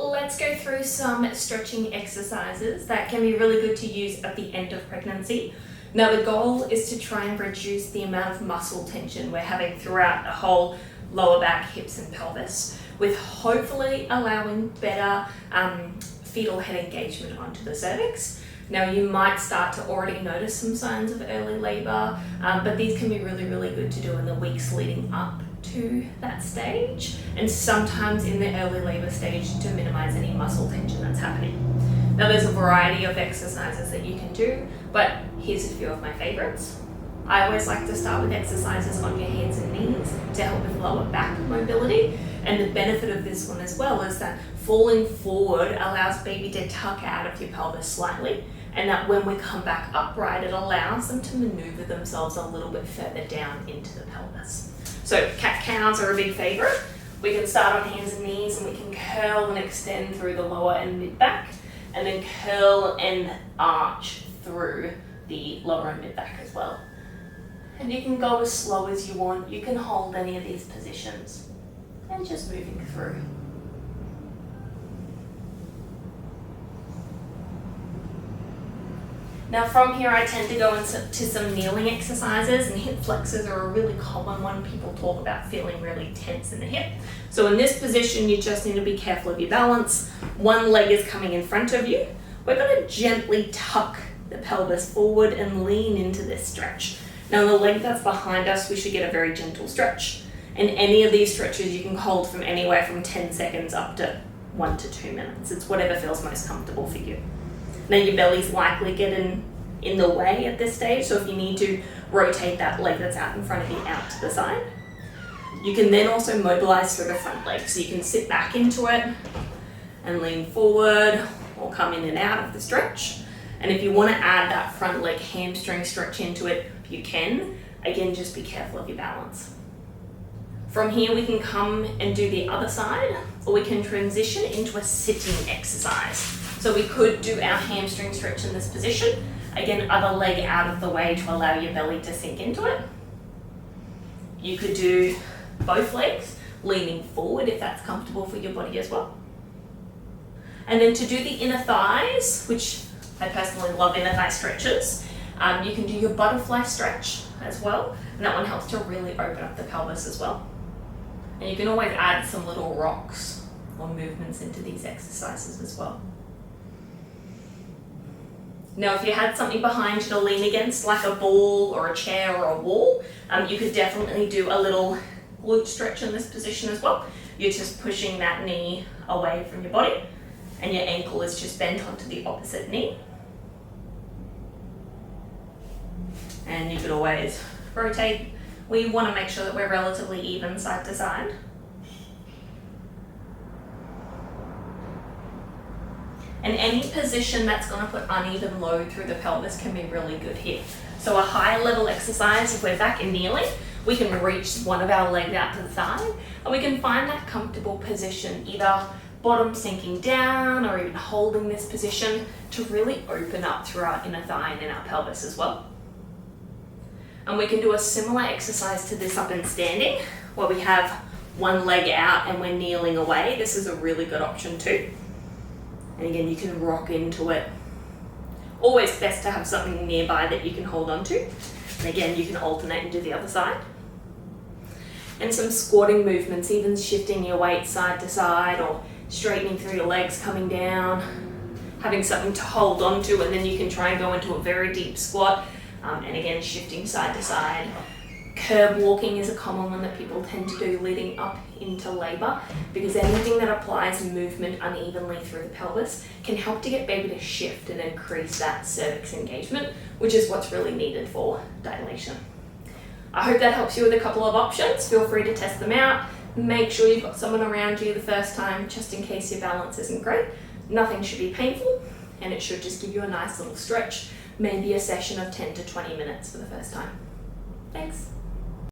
let's go through some stretching exercises that can be really good to use at the end of pregnancy. Now the goal is to try and reduce the amount of muscle tension we're having throughout the whole lower back, hips and pelvis, with hopefully allowing better fetal head engagement onto the cervix. Now you might start to already notice some signs of early labour, but these can be really, really good to do in the weeks leading up to that stage, and sometimes in the early labour stage to minimise any muscle tension that's happening. Now there's a variety of exercises that you can do, but here's a few of my favourites. I always like to start with exercises on your hands and knees to help with lower back mobility, and the benefit of this one as well is that falling forward allows baby to tuck out of your pelvis slightly, and that when we come back upright it allows them to manoeuvre themselves a little bit further down into the pelvis. So cat-cows are a big favourite. We can start on hands and knees and we can curl and extend through the lower and mid back, and then curl and arch through the lower and mid back as well. And you can go as slow as you want. You can hold any of these positions and just moving through. Now from here I tend to go into some kneeling exercises, and hip flexors are a really common one. People talk about feeling really tense in the hip. So in this position you just need to be careful of your balance. One leg is coming in front of you. We're going to gently tuck the pelvis forward and lean into this stretch. Now the leg that's behind us, we should get a very gentle stretch. And any of these stretches you can hold from anywhere from 10 seconds up to 1 to 2 minutes. It's whatever feels most comfortable for you. Now your belly's likely getting in the way at this stage, so if you need to rotate that leg that's out in front of you out to the side. You can then also mobilize through the front leg, so you can sit back into it and lean forward or come in and out of the stretch. And if you want to add that front leg hamstring stretch into it, you can. Again, just be careful of your balance. From here we can come and do the other side, or we can transition into a sitting exercise. So we could do our hamstring stretch in this position. Again, other leg out of the way to allow your belly to sink into it. You could do both legs, leaning forward if that's comfortable for your body as well. And then to do the inner thighs, which I personally love inner thigh stretches, you can do your butterfly stretch as well, and that one helps to really open up the pelvis as well. And you can always add some little rocks or movements into these exercises as well. Now if you had something behind you to lean against, like a ball or a chair or a wall, you could definitely do a little glute stretch in this position as well. You're just pushing that knee away from your body, and your ankle is just bent onto the opposite knee. And you could always rotate. We want to make sure that we're relatively even side to side. And any position that's going to put uneven load through the pelvis can be really good here. So a high level exercise, if we're back in kneeling, we can reach one of our legs out to the side, and we can find that comfortable position, either bottom sinking down or even holding this position to really open up through our inner thigh and in our pelvis as well. And we can do a similar exercise to this up in standing, where we have one leg out and we're kneeling away. This is a really good option too. And again, you can rock into it. Always best to have something nearby that you can hold on to. And again, you can alternate and do the other side. And some squatting movements, even shifting your weight side to side or straightening through your legs, coming down, having something to hold on to, and then you can try and go into a very deep squat. And again, shifting side to side. Curb walking is a common one that people tend to do leading up into labour, because anything that applies movement unevenly through the pelvis can help to get baby to shift and increase that cervix engagement, which is what's really needed for dilation. I hope that helps you with a couple of options. Feel free to test them out. Make sure you've got someone around you the first time, just in case your balance isn't great. Nothing should be painful, and it should just give you a nice little stretch, maybe a session of 10 to 20 minutes for the first time. Thanks.